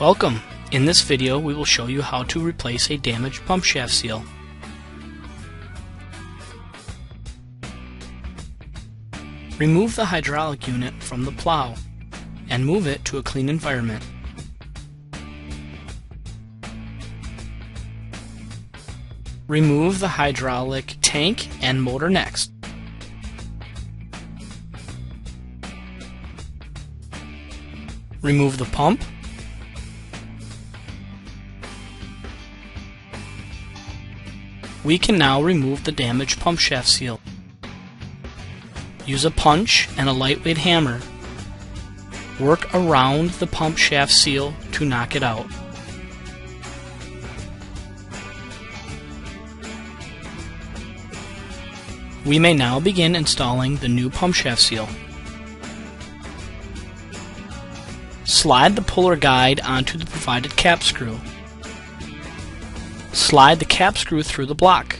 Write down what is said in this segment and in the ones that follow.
Welcome! In this video we will show you how to replace a damaged pump shaft seal. Remove the hydraulic unit from the plow and move it to a clean environment. Remove the hydraulic tank and motor next. Remove the pump. We can now remove the damaged pump shaft seal. Use a punch and a lightweight hammer. Work around the pump shaft seal to knock it out. We may now begin installing the new pump shaft seal. Slide the puller guide onto the provided cap screw. Slide the cap screw through the block.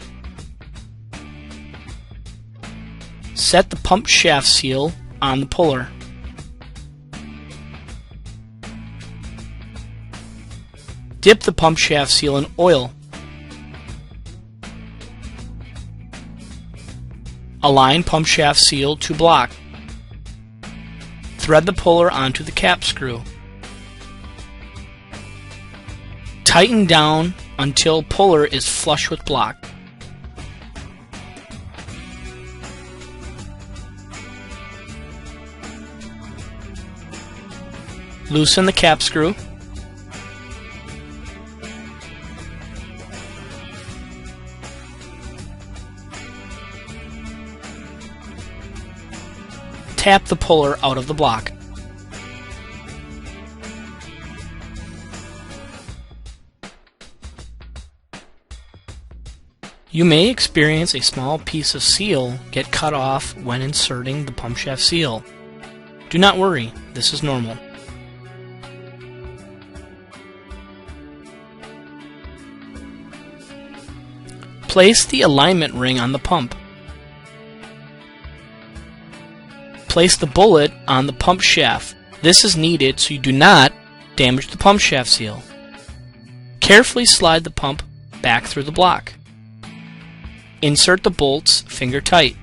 Set the pump shaft seal on the puller. Dip the pump shaft seal in oil. Align pump shaft seal to block. Thread the puller onto the cap screw. Tighten down until puller is flush with block. Loosen the cap screw. Tap the puller out of the block. You may experience a small piece of seal get cut off when inserting the pump shaft seal. Do not worry, this is normal. Place the alignment ring on the pump. Place the bullet on the pump shaft. This is needed so you do not damage the pump shaft seal. Carefully slide the pump back through the block. Insert the bolts finger tight.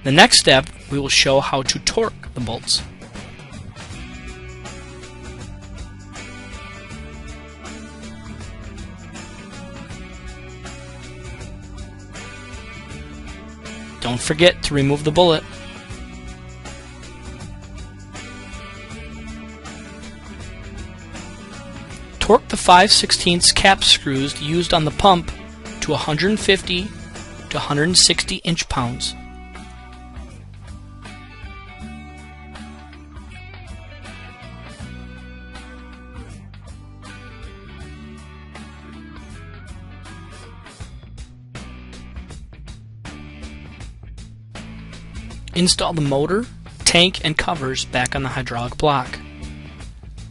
The next step, we will show how to torque the bolts. Don't forget to remove the bullet. Torque the 5/16 cap screws used on the pump to 150 to 160 inch-pounds. Install the motor, tank, and covers back on the hydraulic block.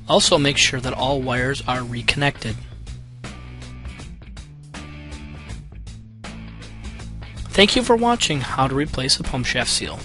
Also make sure that all wires are reconnected. Thank you for watching how to replace a pump shaft seal.